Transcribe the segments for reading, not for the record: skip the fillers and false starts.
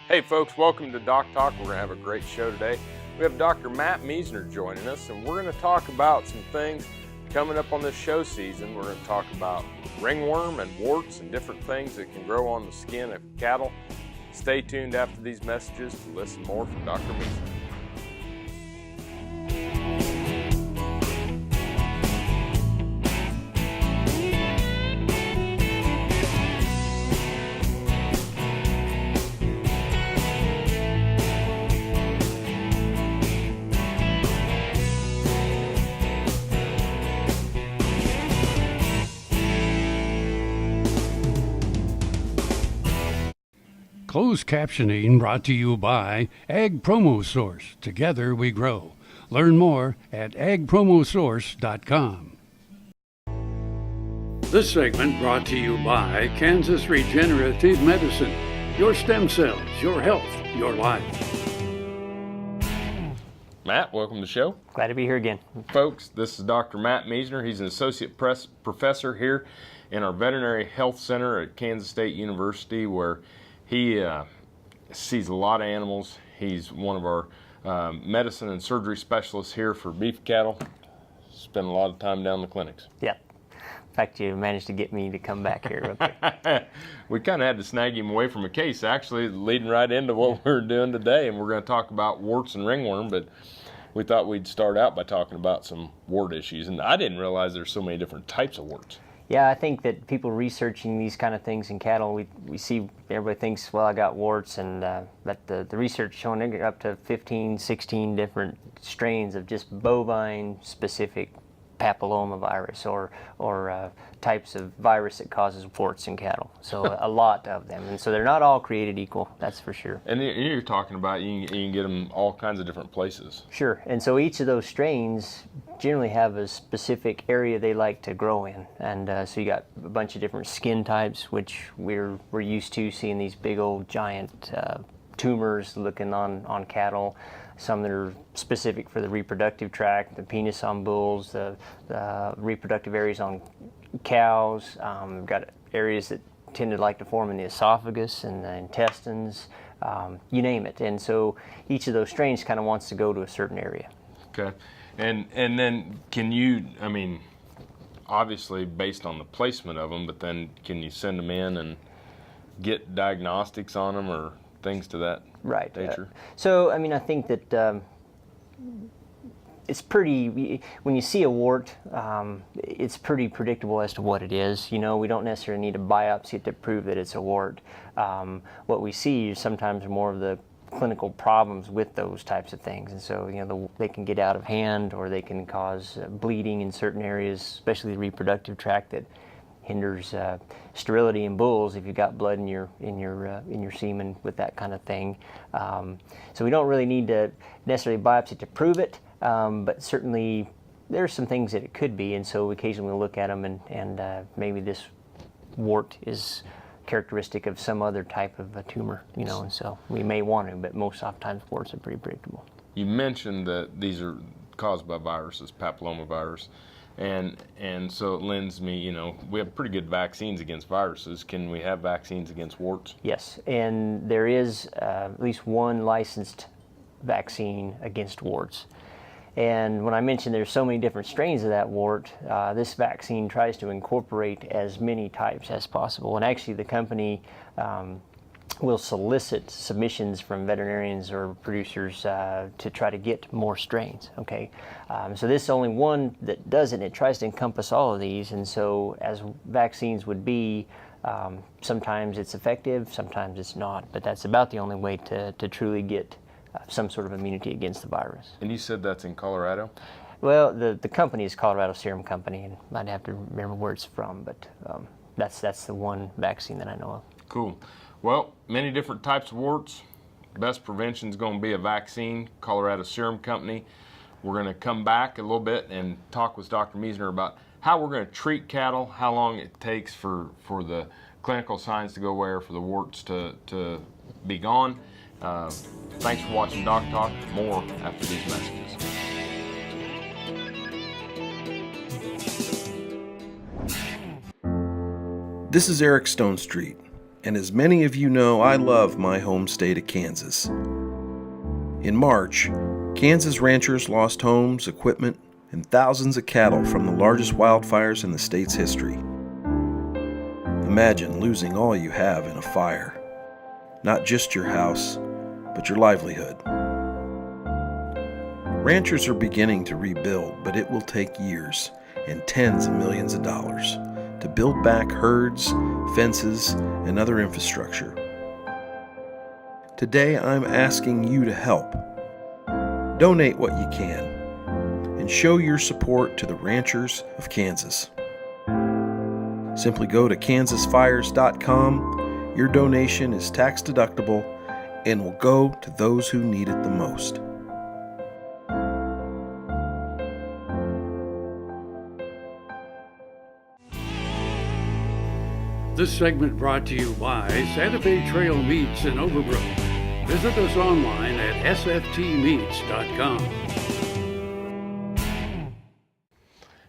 Hey folks, welcome to Doc Talk. We're going to have a great show today. We have Dr. Matt Meisner joining us, and we're going to talk about some things coming up on this show season. We're going to talk about ringworm and warts and different things that can grow on the skin of cattle. Stay tuned after these messages to listen more from Dr. Meisner. Closed captioning brought to you by Ag Promo Source. Together we grow. Learn more at agpromosource.com. This segment brought to you by Kansas Regenerative Medicine. Your stem cells, your health, your life. Matt, welcome to the show. Glad to be here again. Folks, this is Dr. Matt Meisner. He's an associate professor here in our Veterinary Health Center at Kansas State University, where he sees a lot of animals. He's one of our medicine and surgery specialists here for beef cattle. Spend a lot of time down in the clinics. Yeah. In fact, you managed to get me to come back here. We kind of had to snag him away from a case, actually, leading right into what we're doing today. And we're going to talk about warts and ringworm, but we thought we'd start out by talking about some wart issues. And I didn't realize there's so many different types of warts. Yeah, I think that people researching these kind of things in cattle, we see everybody thinks, well, I got warts, and but the research showing they get up to 15, 16 different strains of just bovine-specific papillomavirus or types of virus that causes warts in cattle. So a lot of them, and so they're not all created equal, that's for sure. And you're talking about you can get them all kinds of different places. Sure, and so each of those strains generally have a specific area they like to grow in, and so you got a bunch of different skin types, which we're used to seeing these big old giant tumors looking on cattle. Some that are specific for the reproductive tract, the penis on bulls, the reproductive areas on cows. We've got areas that tend to like to form in the esophagus and the intestines, you name it. And so each of those strains kind of wants to go to a certain area. Okay. And then can you, I mean, obviously based on the placement of them, but then can you send them in and get diagnostics on them or things to that nature? So, I mean, I think that it's pretty, when you see a wart, it's pretty predictable as to what it is. You know, we don't necessarily need a biopsy to prove that it's a wart. What we see is sometimes more of the clinical problems with those types of things, and so they can get out of hand, or they can cause bleeding in certain areas, especially the reproductive tract, that hinders sterility in bulls if you've got blood in your semen with that kind of thing. So we don't really need to necessarily biopsy to prove it, but certainly there's some things that it could be, and so occasionally we'll look at them and maybe this wart is characteristic of some other type of a tumor, and so we may want to, but most oftentimes warts are pretty predictable. You mentioned that these are caused by viruses, papillomavirus, and so it lends me, we have pretty good vaccines against viruses. Can we have vaccines against warts? Yes, and there is at least one licensed vaccine against warts. And when I mentioned there's so many different strains of that wart, this vaccine tries to incorporate as many types as possible. And actually the company will solicit submissions from veterinarians or producers to try to get more strains, okay? So this is only one that does it. It tries to encompass all of these, and so as vaccines would be, sometimes it's effective, sometimes it's not, but that's about the only way to truly get some sort of immunity against the virus. And you said that's in Colorado? Well, the company is Colorado Serum Company, and I'd have to remember where it's from, but that's the one vaccine that I know of. Cool. Well, many different types of warts. Best prevention is going to be a vaccine, Colorado Serum Company. We're going to come back a little bit and talk with Dr. Meisner about how we're going to treat cattle, how long it takes for the clinical signs to go away or for the warts to be gone. Thanks for watching Doc Talk. More after these messages. This is Eric Stonestreet. and as many of you know, I love my home state of Kansas. In March, Kansas ranchers lost homes, equipment, and thousands of cattle from the largest wildfires in the state's history. Imagine losing all you have in a fire. Not just your house, but your livelihood. Ranchers are beginning to rebuild, but it will take years and tens of millions of dollars to build back herds, fences, and other infrastructure. Today, I'm asking you to help. Donate what you can and show your support to the ranchers of Kansas. Simply go to kansasfires.com. Your donation is tax deductible and will go to those who need it the most. This segment brought to you by Santa Fe Trail Meats in Overbrook. Visit us online at sftmeats.com.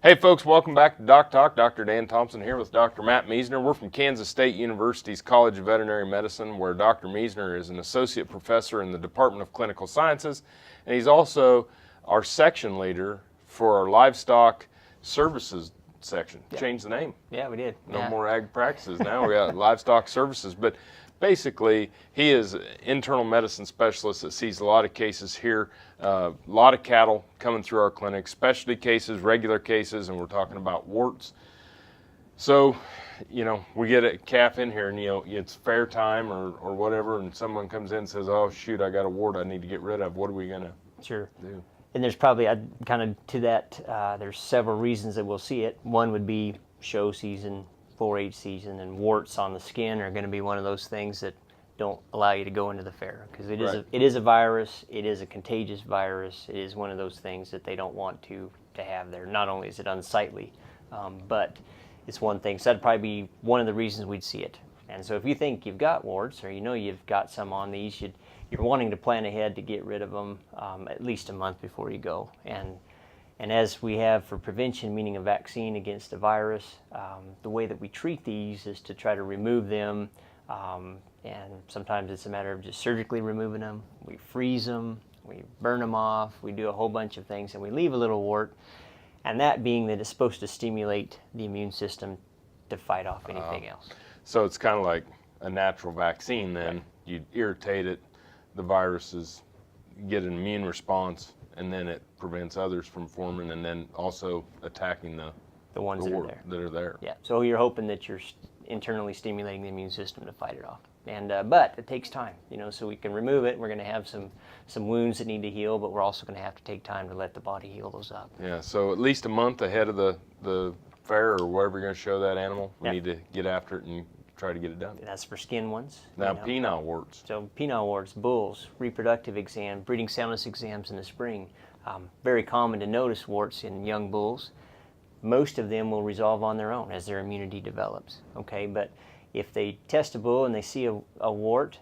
Hey folks, welcome back to Doc Talk. Dr. Dan Thompson here with Dr. Matt Meisner. We're from Kansas State University's College of Veterinary Medicine, where Dr. Meisner is an associate professor in the Department of Clinical Sciences, and he's also our section leader for our livestock services section. Yeah. Changed the name. Yeah, we did. No more ag practices now. We got livestock services. But basically, he is an internal medicine specialist that sees a lot of cases here, a lot of cattle coming through our clinic, specialty cases, regular cases, and we're talking about warts. So, we get a calf in here and, it's fair time or whatever, and someone comes in and says, oh, shoot, I got a wart I need to get rid of. What are we going to do? And there's probably, kind of to that, there's several reasons that we'll see it. One would be show season, 4-H season, and warts on the skin are going to be one of those things that don't allow you to go into the fair, because it is a virus, it is a contagious virus, it is one of those things that they don't want to have there. Not only is it unsightly, but it's one thing. So that'd probably be one of the reasons we'd see it. And so if you think you've got warts, or you've got some on these, you're wanting to plan ahead to get rid of them at least a month before you go. And as we have for prevention, meaning a vaccine against a virus, the way that we treat these is to try to remove them. And sometimes it's a matter of just surgically removing them. We freeze them, we burn them off, we do a whole bunch of things, and we leave a little wart. And that being that it's supposed to stimulate the immune system to fight off anything else. So it's kind of like a natural vaccine then. Right. You irritate it, the viruses get an immune response, and then it prevents others from forming and then also attacking the ones that are there. Yeah, so you're hoping that you're internally stimulating the immune system to fight it off. And but it takes time, so we can remove it. We're going to have some wounds that need to heal, but we're also going to have to take time to let the body heal those up. Yeah, so at least a month ahead of the fair or wherever you're going to show that animal, we need to get after it and try to get it done. That's for skin ones. Now, penile warts. So penile warts, bulls, reproductive exam, breeding soundness exams in the spring. Very common to notice warts in young bulls. Most of them will resolve on their own as their immunity develops. Okay, but if they test a bull and they see a wart,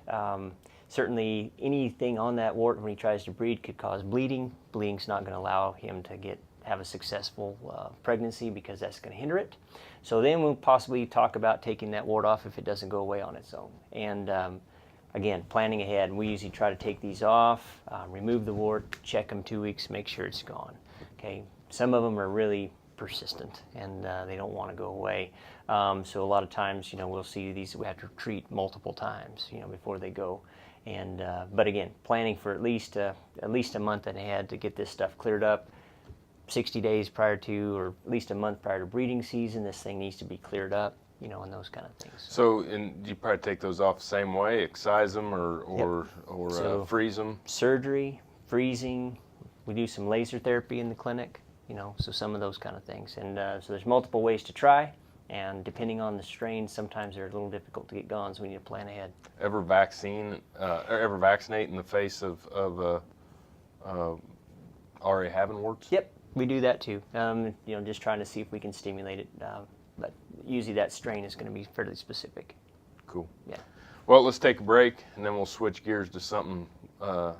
certainly anything on that wart when he tries to breed could cause bleeding. Bleeding's not going to allow him to have a successful pregnancy, because that's going to hinder it. So then we'll possibly talk about taking that wart off if it doesn't go away on its own. And again, planning ahead. We usually try to take these off, remove the wart, check them 2 weeks, make sure it's gone. Okay, some of them are really persistent and they don't want to go away. So a lot of times, we'll see these we have to treat multiple times, before they go. And but again, planning for at least a month ahead to get this stuff cleared up. 60 days prior to, or at least a month prior to breeding season, this thing needs to be cleared up, and those kind of things. So, and you probably take those off the same way, excise them or freeze them? Surgery, freezing, we do some laser therapy in the clinic, so some of those kind of things. And so there's multiple ways to try, and depending on the strain, sometimes they're a little difficult to get gone, so we need to plan ahead. Ever vaccinate in the face of already having warts? Yep. We do that too, just trying to see if we can stimulate it, but usually that strain is going to be fairly specific. Cool. Yeah. Well, let's take a break, and then we'll switch gears to something a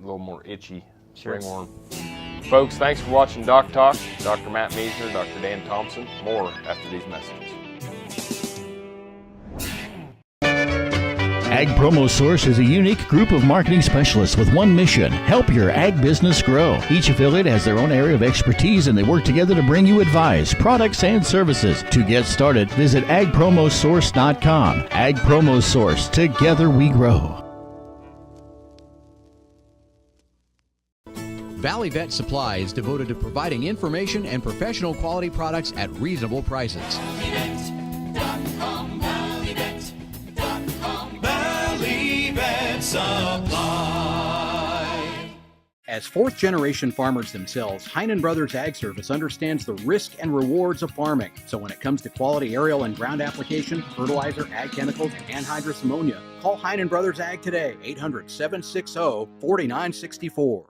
little more itchy. Sure. Ringworm. Folks, thanks for watching Doc Talk. Dr. Matt Meisner, Dr. Dan Thompson. More after these messages. Ag Promo Source is a unique group of marketing specialists with one mission: help your ag business grow. Each affiliate has their own area of expertise, and they work together to bring you advice, products, and services. To get started, visit agpromosource.com. Ag Promo Source. Together we grow. Valley Vet Supply is devoted to providing information and professional quality products at reasonable prices. As fourth-generation farmers themselves, Heinen Brothers Ag Service understands the risk and rewards of farming. So when it comes to quality aerial and ground application, fertilizer, ag chemicals, and anhydrous ammonia, call Heinen Brothers Ag today, 800-760-4964.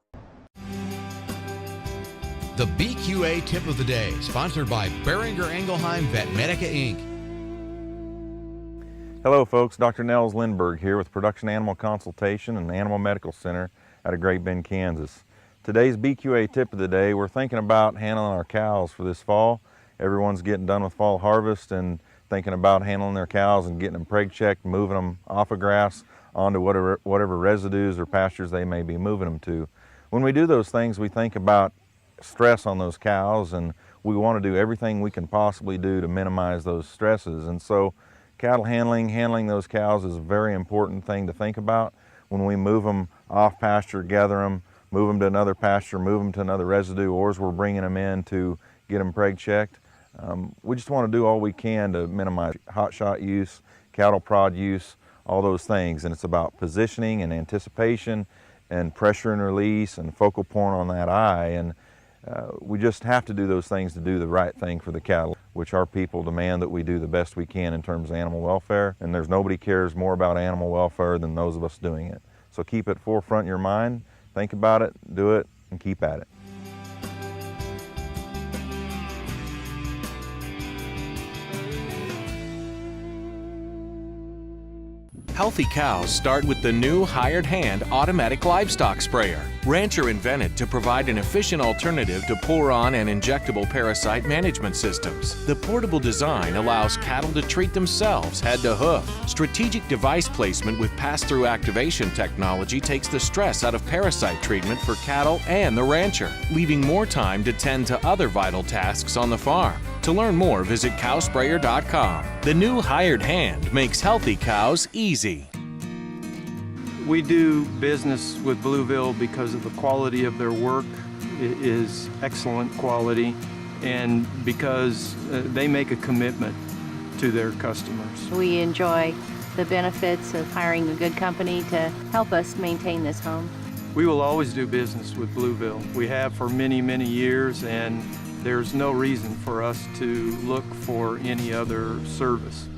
The BQA Tip of the Day, sponsored by Beringer Engelheim Vetmedica, Inc. Hello folks, Dr. Nels Lindberg here with Production Animal Consultation and Animal Medical Center out of Great Bend, Kansas. Today's BQA Tip of the Day, we're thinking about handling our cows for this fall. Everyone's getting done with fall harvest and thinking about handling their cows and getting them preg checked, moving them off of grass onto whatever residues or pastures they may be moving them to. When we do those things, we think about stress on those cows, and we want to do everything we can possibly do to minimize those stresses. And so cattle handling those cows is a very important thing to think about. When we move them off pasture, gather them, move them to another pasture, move them to another residue, or as we're bringing them in to get them preg checked, we just want to do all we can to minimize hot shot use, cattle prod use, all those things. And it's about positioning and anticipation and pressure and release and focal point on that eye. And we just have to do those things to do the right thing for the cattle, which our people demand that we do the best we can in terms of animal welfare. And there's nobody cares more about animal welfare than those of us doing it. So keep it forefront in your mind, think about it, do it, and keep at it. Healthy cows start with the new hired hand automatic livestock sprayer. Rancher invented to provide an efficient alternative to pour-on and injectable parasite management systems. The portable design allows cattle to treat themselves head to hoof. Strategic device placement with pass-through activation technology takes the stress out of parasite treatment for cattle and the rancher, leaving more time to tend to other vital tasks on the farm. To learn more, visit cowsprayer.com. The new hired hand makes healthy cows easy. We do business with Blueville because of the quality of their work. It is excellent quality, and because they make a commitment to their customers. We enjoy the benefits of hiring a good company to help us maintain this home. We will always do business with Blueville. We have for many, many years, and there's no reason for us to look for any other service.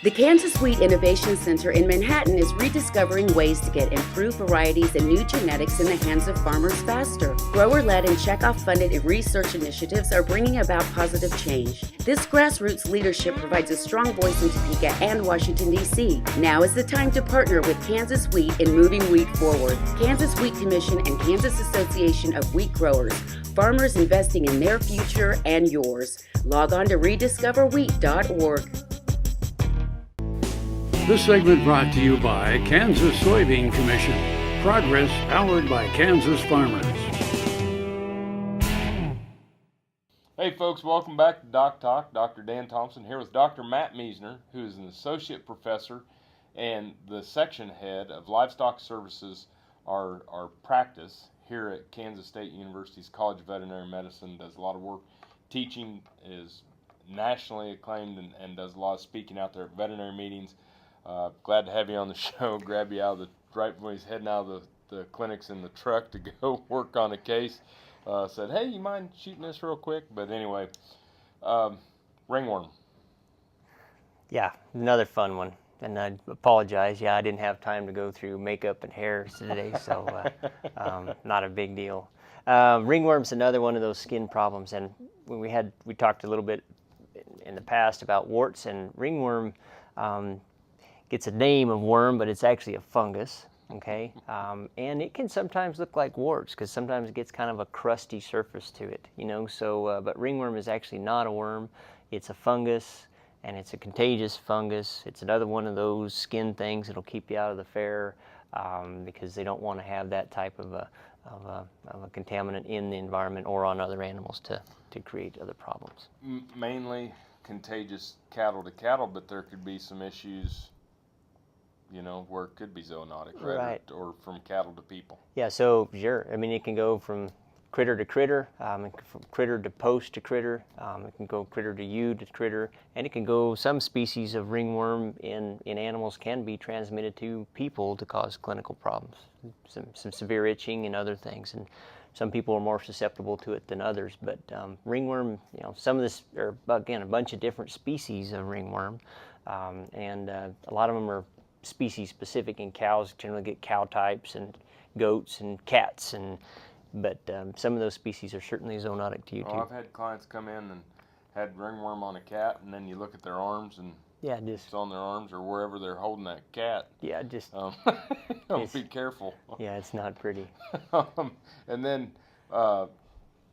The Kansas Wheat Innovation Center in Manhattan is rediscovering ways to get improved varieties and new genetics in the hands of farmers faster. Grower-led and Checkoff-funded research initiatives are bringing about positive change. This grassroots leadership provides a strong voice in Topeka and Washington, D.C. Now is the time to partner with Kansas Wheat in moving wheat forward. Kansas Wheat Commission and Kansas Association of Wheat Growers. Farmers investing in their future and yours. Log on to rediscoverwheat.org. This segment brought to you by Kansas Soybean Commission. Progress powered by Kansas farmers. Hey folks, welcome back to Doc Talk. Dr. Dan Thompson here with Dr. Matt Meisner, who is an associate professor and the section head of livestock services, our practice here at Kansas State University's College of Veterinary Medicine. Does a lot of work teaching, is nationally acclaimed, and does a lot of speaking out there at veterinary meetings. Glad to have you on the show. Grab you out of right when he's heading out of the clinics in the truck to go work on a case. Said, hey, you mind shooting this real quick? But anyway, ringworm. Yeah, another fun one. And I apologize. Yeah, I didn't have time to go through makeup and hair today, so not a big deal. Ringworm's another one of those skin problems. And when we talked a little bit in the past about warts, and ringworm gets a name of worm, but it's actually a fungus, okay? And it can sometimes look like warts because sometimes it gets kind of a crusty surface to it, you know? So, but ringworm is actually not a worm. It's a fungus. and it's a contagious fungus. It's another one of those skin things that'll keep you out of the fair because they don't want to have that type of a contaminant in the environment or on other animals to create other problems. Mainly contagious cattle to cattle, but there could be some issues, you know, where it could be zoonotic, right? Right. Or from cattle to people. Yeah, so sure. I mean, it can go from critter to critter, from critter to post to critter. It can go critter to ewe to critter, and it can go. Some species of ringworm in animals can be transmitted to people to cause clinical problems, some severe itching and other things. And some people are more susceptible to it than others. But ringworm, you know, some of this are again a bunch of different species of ringworm, and a lot of them are species specific. In cows, generally get cow types and goats and cats but some of those species are certainly zoonotic to you too. I've had clients come in and had ringworm on a cat, and then you look at their arms and it's on their arms or wherever they're holding that cat. Yeah, just be careful. Yeah, it's not pretty. And then,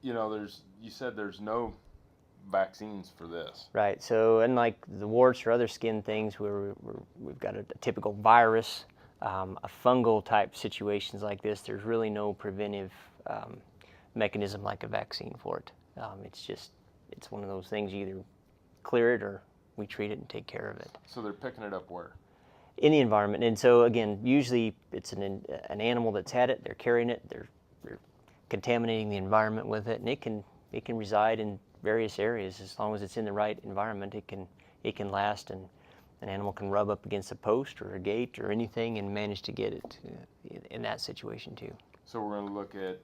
you know, you said there's no vaccines for this. Right. So unlike the warts or other skin things where we've got a typical virus, a fungal type situations like this, there's really no preventive mechanism like a vaccine for it. It's one of those things, you either clear it or we treat it and take care of it. So they're picking it up where? In the environment. And so again, usually it's an animal that's had it, they're carrying it, they're contaminating the environment with it, and it can reside in various areas. As long as it's in the right environment, it can last, and an animal can rub up against a post or a gate or anything and manage to get it in that situation too. So we're going to look at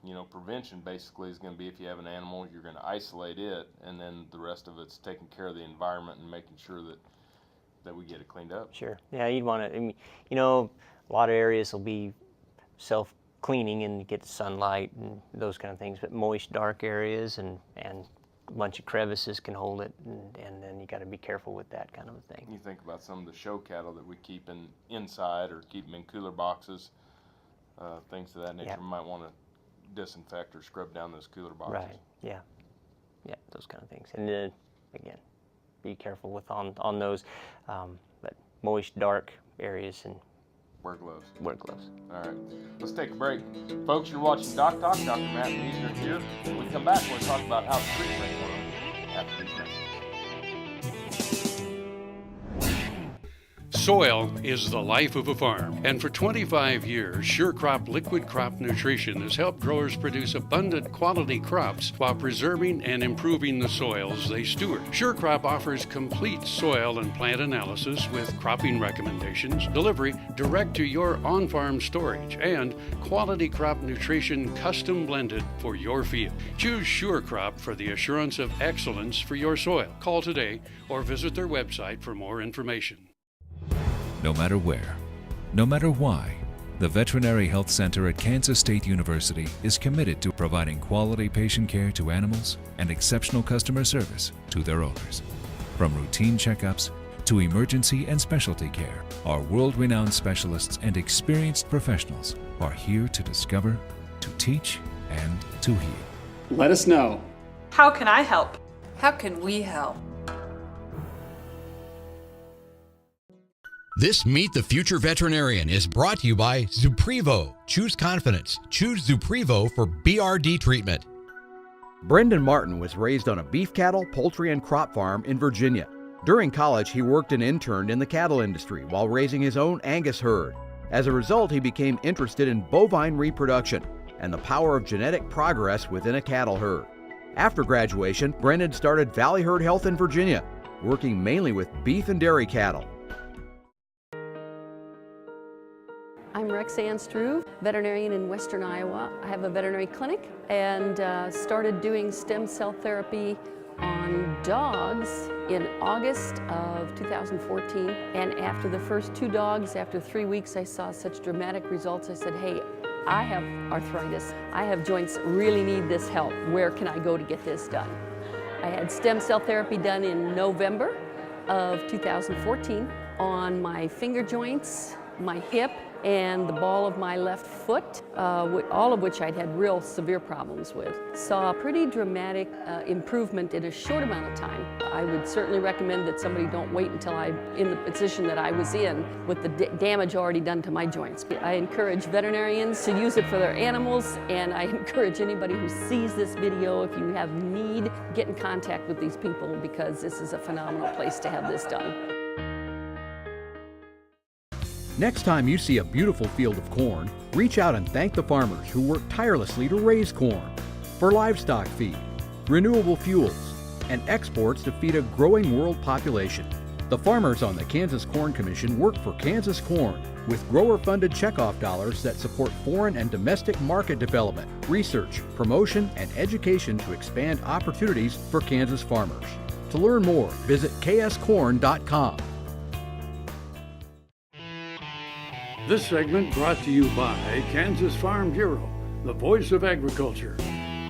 you know, prevention basically is going to be, if you have an animal, you're going to isolate it, and then the rest of it's taking care of the environment and making sure that we get it cleaned up. Sure. Yeah, you'd want to, I mean, you know, a lot of areas will be self-cleaning and get sunlight and those kind of things, but moist, dark areas and a bunch of crevices can hold it, and then you got to be careful with that kind of a thing. You think about some of the show cattle that we keep inside or keep them in cooler boxes, things of that nature. You might want to disinfect or scrub down those cooler boxes. Right. Yeah. Yeah. Those kind of things. And then again, be careful with on those, but moist, dark areas and wear gloves. Wear gloves. All right. Let's take a break, folks. You're watching Doc Talk. Dr. Matt Meisner here. When we come back, we're going to talk about how to treat ringworm after these messages. Soil is the life of a farm, and for 25 years, SureCrop Liquid Crop Nutrition has helped growers produce abundant quality crops while preserving and improving the soils they steward. SureCrop offers complete soil and plant analysis with cropping recommendations, delivery direct to your on-farm storage, and quality crop nutrition custom blended for your field. Choose SureCrop for the assurance of excellence for your soil. Call today or visit their website for more information. No matter where, no matter why, the Veterinary Health Center at Kansas State University is committed to providing quality patient care to animals and exceptional customer service to their owners. From routine checkups to emergency and specialty care, our world-renowned specialists and experienced professionals are here to discover, to teach, and to heal. Let us know. How can I help? How can we help? This Meet the Future Veterinarian is brought to you by Zuprevo. Choose confidence. Choose Zuprevo for BRD treatment. Brendan Martin was raised on a beef cattle, poultry, and crop farm in Virginia. During college, he worked and interned in the cattle industry while raising his own Angus herd. As a result, he became interested in bovine reproduction and the power of genetic progress within a cattle herd. After graduation, Brendan started Valley Herd Health in Virginia, working mainly with beef and dairy cattle. I'm Rexanne Struve, veterinarian in Western Iowa. I have a veterinary clinic and started doing stem cell therapy on dogs in August of 2014. And after the first 2 dogs, after 3 weeks, I saw such dramatic results. I said, hey, I have arthritis. I have joints, really need this help. Where can I go to get this done? I had stem cell therapy done in November of 2014 on my finger joints, my hip, and the ball of my left foot, all of which I'd had real severe problems with. Saw a pretty dramatic improvement in a short amount of time. I would certainly recommend that somebody don't wait until I'm in the position that I was in with the damage already done to my joints. I encourage veterinarians to use it for their animals, and I encourage anybody who sees this video, if you have need, get in contact with these people, because this is a phenomenal place to have this done. Next time you see a beautiful field of corn, reach out and thank the farmers who work tirelessly to raise corn for livestock feed, renewable fuels, and exports to feed a growing world population. The farmers on the Kansas Corn Commission work for Kansas Corn with grower-funded checkoff dollars that support foreign and domestic market development, research, promotion, and education to expand opportunities for Kansas farmers. To learn more, visit kscorn.com. This segment brought to you by Kansas Farm Bureau, the voice of agriculture.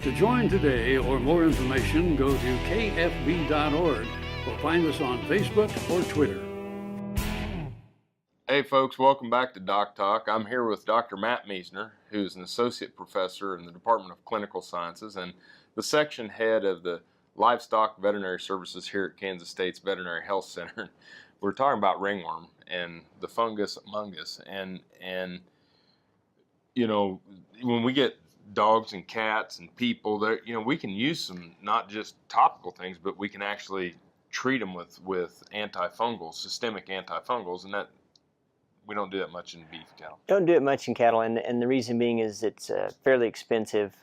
To join today or more information, go to kfb.org or find us on Facebook or Twitter. Hey folks, welcome back to Doc Talk. I'm here with Dr. Matt Meisner, who's an associate professor in the Department of Clinical Sciences and the section head of the Livestock Veterinary Services here at Kansas State's Veterinary Health Center. We're talking about ringworm and the fungus mungus, and you know, when we get dogs and cats and people, there, you know, we can use some not just topical things, but we can actually treat them with antifungals, systemic antifungals, and that we don't do that much in beef cattle. Don't do it much in cattle, and the reason being is it's fairly expensive.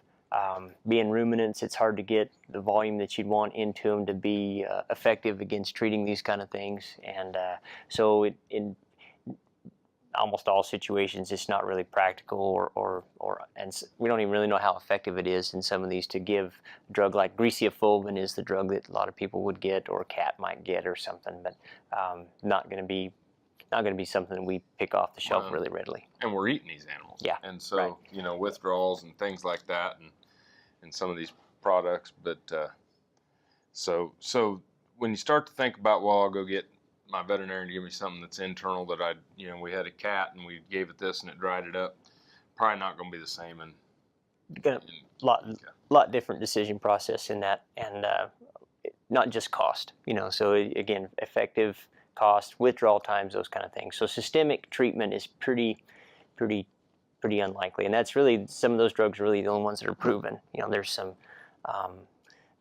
Being ruminants, it's hard to get the volume that you'd want into them to be effective against treating these kind of things, and so in almost all situations it's not really practical, and we don't even really know how effective it is in some of these to give a drug like greasiafulvin is the drug that a lot of people would get, or a cat might get or something, but not going to be something that we pick off the shelf really readily. And we're eating these animals. Yeah. And so, right. you know, withdrawals and things like that, and some of these products. But so when you start to think about, well, I'll go get my veterinarian to give me something that's internal that we had a cat and we gave it this and it dried it up, probably not going to be the same. And lot different decision process in that, and not just cost. You know, so again, effective, cost, withdrawal times, those kind of things. So systemic treatment is pretty unlikely, and that's really, some of those drugs are really the only ones that are proven. You know, there's some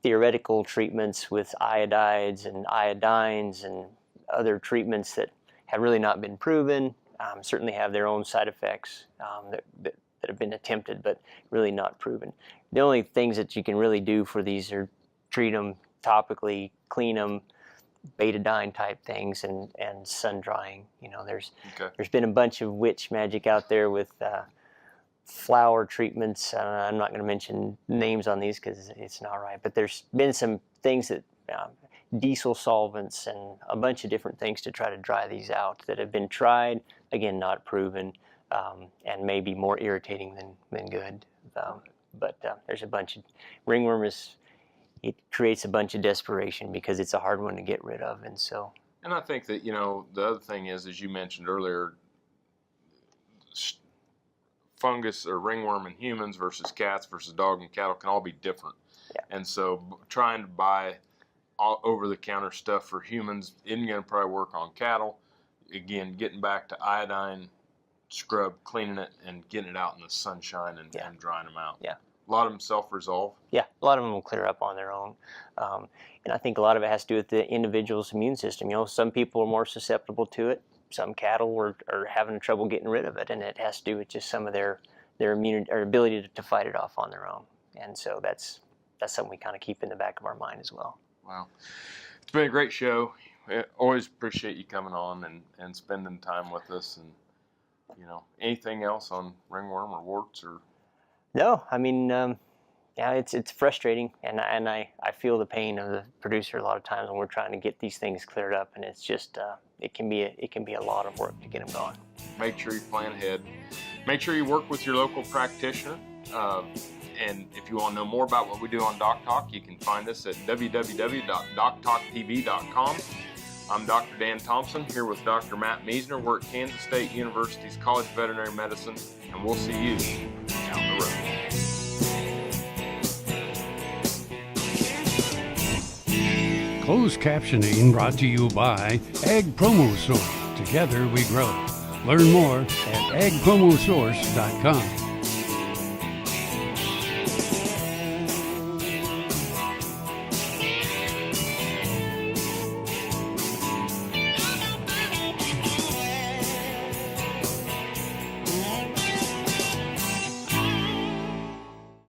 theoretical treatments with iodides and iodines and other treatments that have really not been proven, certainly have their own side effects that have been attempted, but really not proven. The only things that you can really do for these are treat them topically, clean them, betadine type things, and sun drying. You know, there's been a bunch of witch magic out there with flower treatments. I'm not going to mention names on these because it's not right, but there's been some things that diesel solvents and a bunch of different things to try to dry these out that have been tried, again not proven, and maybe more irritating than good. But there's a bunch of ringworm it creates a bunch of desperation because it's a hard one to get rid of, and so. And I think that, you know, the other thing is, as you mentioned earlier, fungus or ringworm in humans versus cats versus dog and cattle can all be different. Yeah. And so trying to buy all over-the-counter stuff for humans isn't going to probably work on cattle. Again, getting back to iodine, scrub, cleaning it, and getting it out in the sunshine and drying them out. Yeah. A lot of them self-resolve. Yeah, a lot of them will clear up on their own. And I think a lot of it has to do with the individual's immune system. You know, some people are more susceptible to it. Some cattle are having trouble getting rid of it, and it has to do with just some of their immunity or ability to fight it off on their own. And so that's something we kind of keep in the back of our mind as well. Wow. It's been a great show. I always appreciate you coming on and spending time with us. And, you know, anything else on ringworm or warts or? No, I mean, yeah, it's frustrating, and I feel the pain of the producer a lot of times when we're trying to get these things cleared up, and it's just it can be a lot of work to get them gone. Make sure you plan ahead. Make sure you work with your local practitioner. And if you want to know more about what we do on Doc Talk, you can find us at www.doctalktv.com. I'm Dr. Dan Thompson, here with Dr. Matt Meisner. We're at Kansas State University's College of Veterinary Medicine, and we'll see you down the road. Closed captioning brought to you by Ag Promo Source. Together we grow. Learn more at agpromosource.com.